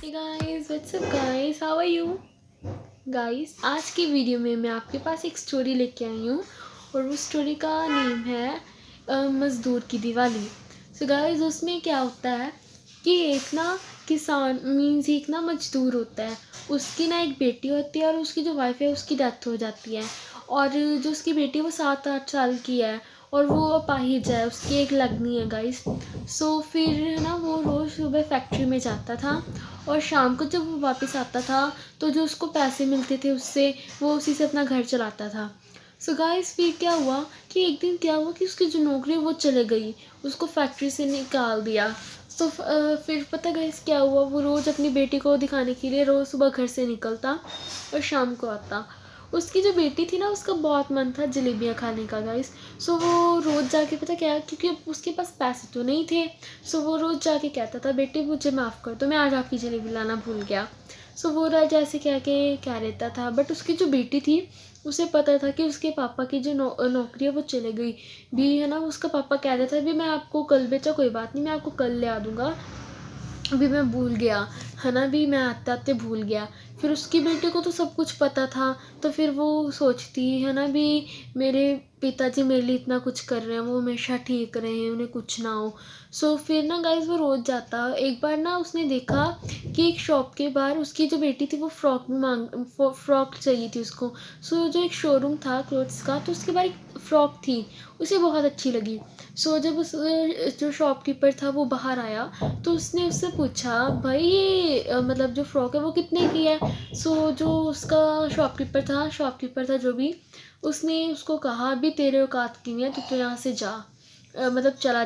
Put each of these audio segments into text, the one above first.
Hey guys, what's up guys, how are you guys. आज की video में मैं आपके पास एक स्टोरी लेके आई हूँ और वो स्टोरी का नेम है मज़दूर की दिवाली। सो गाइस, उसमें क्या होता है कि एक ना किसान मीन्स एक ना मजदूर होता है। उसकी ना एक बेटी होती है और उसकी जो वाइफ है उसकी डेथ हो जाती है। और जो उसकी बेटी है वो 7-8 साल की है और वो अपाहिज है, उसकी एक लगनी है गाइस। सो फिर ना वो रोज़ सुबह फैक्ट्री में जाता था और शाम को जब वो वापस आता था तो जो उसको पैसे मिलते थे उससे वो उसी से अपना घर चलाता था। सो गाइस, फिर क्या हुआ कि एक दिन क्या हुआ कि उसकी जो नौकरी वो चले गई, उसको फैक्ट्री से निकाल दिया। तो फिर पता गाइस क्या हुआ, वो रोज़ अपनी बेटी को दिखाने के लिए रोज़ सुबह घर से निकलता और शाम को आता। उसकी जो बेटी थी ना, उसका बहुत मन था जलेबियाँ खाने का गाइस। सो वो रोज़ जाके पता क्या, क्योंकि उसके पास पैसे तो नहीं थे, सो वो रोज़ जाके कहता था बेटी मुझे माफ़ कर दो, मैं आज आपकी जलेबी लाना भूल गया। सो वो राज ऐसे कह के कह रहता था, बट उसकी जो बेटी थी उसे पता था कि उसके पापा की जो नौकरी है वो चले गई भी है ना। उसका पापा कह रहा था भी मैं आपको कल बेचा, कोई बात नहीं, मैं आपको कल ले आ दूँगा, अभी मैं भूल गया है ना, भी मैं आते आते भूल गया। फिर उसकी बेटी को तो सब कुछ पता था, तो फिर वो सोचती है ना भी मेरे पिताजी मेरे लिए इतना कुछ कर रहे हैं, वो हमेशा ठीक रहें, उन्हें कुछ ना हो। सो फिर ना गाइस वो रोज़ जाता। एक बार ना उसने देखा कि एक शॉप के बाहर उसकी जो बेटी थी वो फ्रॉक चाहिए थी उसको। सो जो एक शोरूम था क्लोथ्स का, तो उसके बाहर एक फ़्रॉक थी, उसे बहुत अच्छी लगी। सो जब उस जो शॉपकीपर था वो बाहर आया तो उसने उससे पूछा भाई ये मतलब जो फ़्रॉक है वो कितने की है। सो जो उसका शॉपकीपर था जो भी, उसने उसको कहा अभी तेरे औकात की नहीं है, तू तो यहाँ से जा, मतलब चला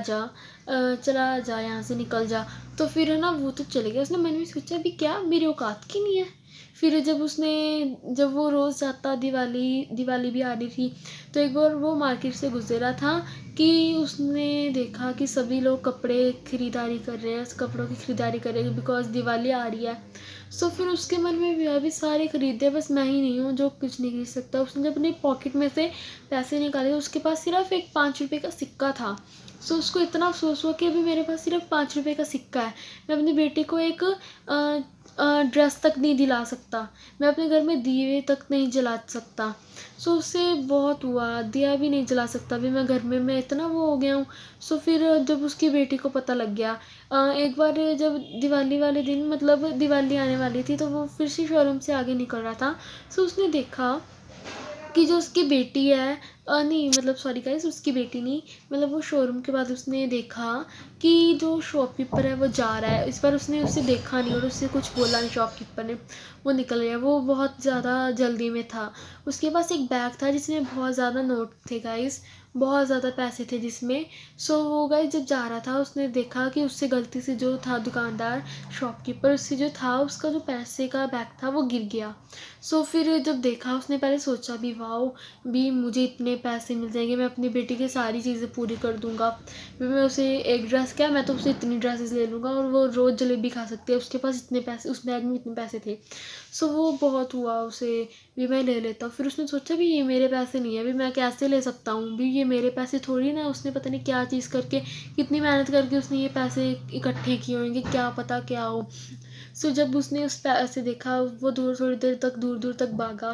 जा यहाँ से, निकल जा। तो फिर है ना वो तो चले गया। उसने मन में सोचा अभी क्या मेरी औकात की नहीं है। फिर जब वो रोज़ जाता, दिवाली भी आ रही थी, तो एक बार वो मार्केट से गुजरा था कि उसने देखा कि सभी लोग कपड़े खरीदारी कर रहे हैं, कपड़ों की खरीदारी कर रहे हैं बिकॉज दिवाली आ रही है। सो फिर उसके मन में भी अभी सारे खरीदे, बस मैं ही नहीं हूँ जो कुछ नहीं खरीद सकता। उसने जब अपनी पॉकेट में से पैसे निकाले, उसके पास सिर्फ एक 5 रुपये का सिक्का था। सो उसको इतना अफसोस हुआ कि अभी मेरे पास सिर्फ 5 रुपये का सिक्का है, मैं अपनी बेटी को एक ड्रेस तक नहीं दिला सकता, मैं अपने घर में दिए तक नहीं जला सकता। सो उससे बहुत हुआ, दिया भी नहीं जला सकता, भी मैं घर में मैं इतना वो हो गया हूँ। सो फिर जब उसकी बेटी को पता लग गया, एक बार जब दिवाली वाले दिन मतलब दिवाली आने वाली थी, तो वो फिर से शोरूम से आगे निकल रहा था। सो उसने देखा कि जो उसकी बेटी है, नहीं मतलब सॉरी गाइस, उसकी बेटी नहीं, मतलब वो शोरूम के बाद उसने देखा कि जो शॉपकीपर है वो जा रहा है। इस बार उसने उसे देखा नहीं और उससे कुछ बोला नहीं शॉपकीपर ने, वो निकल गया। वो बहुत ज़्यादा जल्दी में था, उसके पास एक बैग था जिसमें बहुत ज़्यादा नोट थे गाइस, बहुत ज़्यादा पैसे थे जिसमें। सो वो गाइस जब जा रहा था उसने देखा कि उससे गलती से जो था दुकानदार शॉपकीपर, उससे जो था उसका जो पैसे का बैग था वो गिर गया। सो फिर जब देखा उसने पहले सोचा भी वाओ भी मुझे इतने पैसे मिल जाएंगे, मैं अपनी बेटी की सारी चीज़ें पूरी कर दूंगा, भी मैं उसे एक ड्रेस क्या, मैं तो उसे इतनी ड्रेसेस ले लूँगा और वो रोज़ जलेबी खा सकती है, उसके पास इतने पैसे, उस बैग में इतने पैसे थे। सो वो बहुत हुआ उसे भी मैं ले लेता हूँ। फिर उसने सोचा भी ये मेरे पैसे नहीं है, भी मैं कैसे ले सकता हूँ, भी ये मेरे पैसे थोड़ी ना, उसने पता नहीं क्या चीज़ करके, कितनी मेहनत करके उसने ये पैसे इकट्ठे किए होंगे, क्या पता क्या हो। सो जब उसने उस पैसे देखा, वो थोड़ी देर तक दूर तक भागा,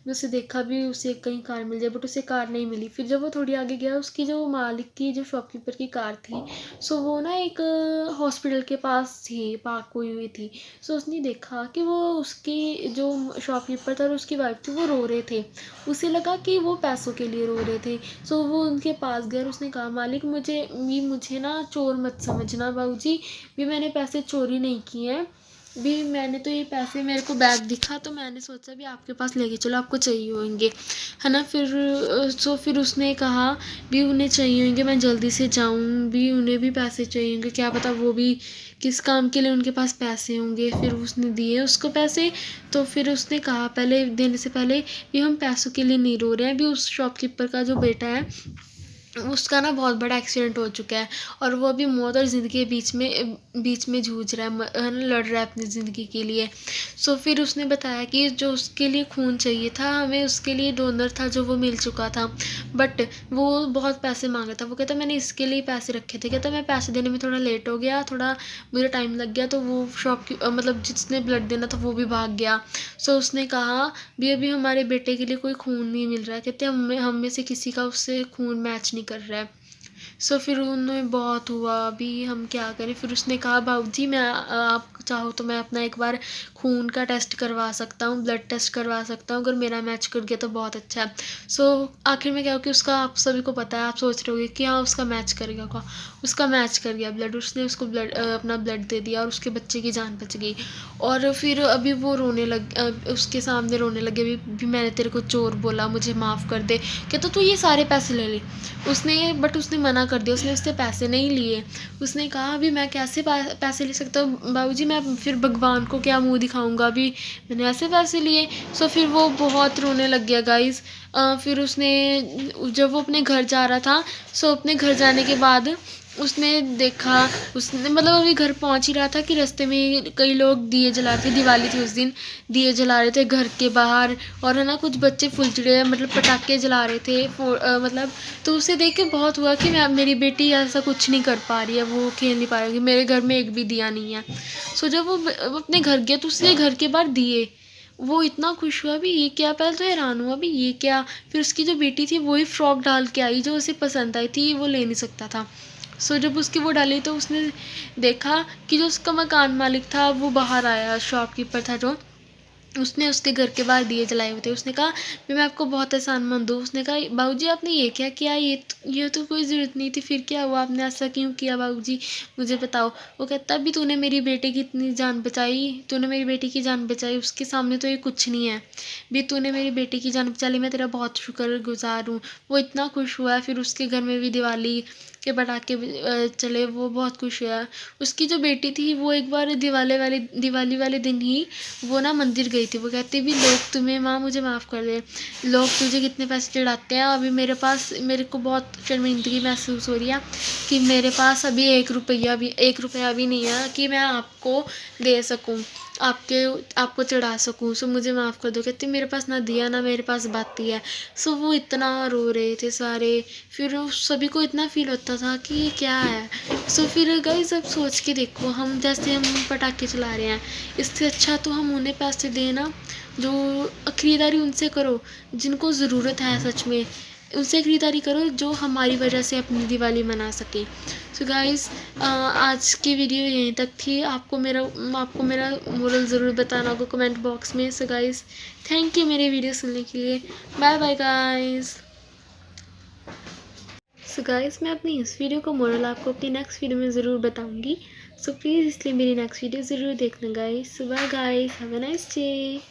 भी उसे देखा भी उसे कहीं कार मिल जाए, बट उसे कार नहीं मिली। फिर जब वो थोड़ी आगे गया, उसकी जो मालिक की, जो शॉपकीपर की कार थी, सो वो ना एक हॉस्पिटल के पास थी, पार्क हुई हुई थी। सो उसने देखा कि वो उसकी जो शॉपकीपर था और उसकी वाइफ थी वो रो रहे थे, उसे लगा कि वो पैसों के लिए रो रहे थे। सो वो उनके पास गया और उसने कहा मालिक मुझे ना चोर मत समझना बाबूजी, भी मैंने पैसे चोरी नहीं किए हैं, भी मैंने तो ये पैसे, मेरे को बैग दिखा तो मैंने सोचा भी आपके पास लेके चलो, आपको चाहिए होंगे है ना। फिर उसने कहा भी उन्हें चाहिए होंगे, मैं जल्दी से जाऊं, भी उन्हें भी पैसे चाहिए होंगे, क्या पता वो भी किस काम के लिए उनके पास पैसे होंगे। फिर उसने दिए उसको पैसे। तो फिर उसने कहा पहले देने से पहले भी हम पैसों के लिए नहीं रो रहे हैं, भी उस शॉपकीपर का जो बेटा है उसका ना बहुत बड़ा एक्सीडेंट हो चुका है और वो अभी मौत और ज़िंदगी के बीच में जूझ रहा है ना, लड़ रहा है अपनी ज़िंदगी के लिए। सो फिर उसने बताया कि जो उसके लिए खून चाहिए था, हमें उसके लिए डोनर था जो वो मिल चुका था, बट वो बहुत पैसे मांग रहा था। वो कहता मैंने इसके लिए पैसे रखे थे, कहता मैं पैसे देने में थोड़ा लेट हो गया, थोड़ा मुझे टाइम लग गया, तो वो मतलब जिसने ब्लड देना था वो भी भाग गया। सो उसने कहा भी अभी हमारे बेटे के लिए कोई खून नहीं मिल रहा है, कहते हम में से किसी का उससे खून मैच नहीं कर रहा है। सो फिर उन्हें बहुत हुआ अभी हम क्या करें। फिर उसने कहा बाबूजी मैं आप चाहो तो मैं अपना एक बार खून का टेस्ट करवा सकता हूँ, ब्लड टेस्ट करवा सकता हूँ, अगर मेरा मैच कर गया तो बहुत अच्छा है। सो आखिर में क्या हो कि उसका, आप सभी को पता है, आप सोच रहे होगे कि हाँ उसका मैच कर गया, का उसका मैच कर गया ब्लड, उसने उसको अपना ब्लड दे दिया और उसके बच्चे की जान बच गई। और फिर अभी वो रोने लग उसके सामने रोने लगे, अभी मैंने तेरे को चोर बोला, मुझे माफ़ कर दे, कहता तू ये सारे पैसे ले ले। उसने मना कर दिया, उसने उससे पैसे नहीं लिए। उसने कहा अभी मैं कैसे पैसे ले सकता हूँ बाबूजी, मैं फिर भगवान को क्या मुंह दिखाऊंगा, अभी मैंने ऐसे पैसे लिए। सो फिर वो बहुत रोने लग गया गाइस। फिर उसने, जब वो अपने घर जा रहा था, सो अपने घर जाने के बाद उसने देखा, उसने मतलब अभी घर पहुंच ही रहा था कि रास्ते में कई लोग दिए जला रहे थे, दिवाली थी उस दिन, दिए जला रहे थे घर के बाहर, और है ना कुछ बच्चे फुलझड़े मतलब पटाखे जला रहे थे मतलब। तो उसे देख के बहुत हुआ कि मेरी बेटी ऐसा कुछ नहीं कर पा रही है, वो खेल नहीं पा रही है, मेरे घर में एक भी दिया नहीं है। सो जब वो अपने घर गया तो उसने घर के बाहर दिए, वो इतना खुश हुआ भी ये क्या, पहले तो हैरान हुआ भी ये क्या। फिर उसकी जो बेटी थी वही फ्रॉक डाल के आई जो उसे पसंद आई थी, वो ले नहीं सकता था। सो जब उसकी वो डाली तो उसने देखा कि जो उसका मकान मालिक था वो बाहर आया, शॉपकीपर था जो, उसने उसके घर के बाहर दिए जलाए हुए थे। उसने कहा भी मैं आपको बहुत एहसानमंद हूँ। उसने कहा बाबूजी आपने ये क्या किया, ये तो कोई ज़रूरत नहीं थी, फिर क्या हुआ, आपने ऐसा क्यों किया बाबूजी, मुझे बताओ। वो कहता भी तूने मेरी बेटे की इतनी जान बचाई, तूने मेरी बेटी की जान बचाई, उसके सामने तो ये कुछ नहीं है, भी तूने मेरी बेटी की जान बचा ली, मैं तेरा बहुत शुक्रगुजार हूँ। वो इतना खुश हुआ। फिर उसके घर में भी दिवाली के पटाखे चले, वो बहुत खुश हुआ। उसकी जो बेटी थी वो एक बार दिवाली वाले दिन ही वो ना मंदिर गई थी। वो कहती भी लोग तुम्हें, माँ मुझे माफ़ कर दे, लोग तुझे कितने पैसे चढ़ाते हैं, अभी मेरे को बहुत शर्मिंदगी महसूस हो रही है कि मेरे पास अभी 1 रुपया भी नहीं है कि मैं आपको दे सकूं, आपको चढ़ा सकूं। सो मुझे माफ़ कर दो। कहती मेरे पास ना दिया ना मेरे पास बाती है। सो वो इतना रो रहे थे सारे। फिर सभी को इतना फील होता था कि ये क्या है। सो फिर गाइस अब सोच के देखो, हम जैसे हम पटाखे चला रहे हैं, इससे अच्छा तो हम उन्हें पैसे देना जो खरीदारी उनसे करो जिनको ज़रूरत है, सच में उनसे खरीदारी करो जो हमारी वजह से अपनी दिवाली मना सके। सो गाइस आज की वीडियो यहीं तक थी। आपको मेरा मोरल ज़रूर बताना होगा कमेंट बॉक्स में। सो गाइस थैंक यू मेरे वीडियो सुनने के लिए। Bye bye guys. So guys मैं अपनी इस वीडियो का मोरल आपको अपनी नेक्स्ट वीडियो में ज़रूर बताऊंगी। सो प्लीज़ इसलिए मेरी नेक्स्ट वीडियो ज़रूर देखना guys. So bye guys, have a nice day.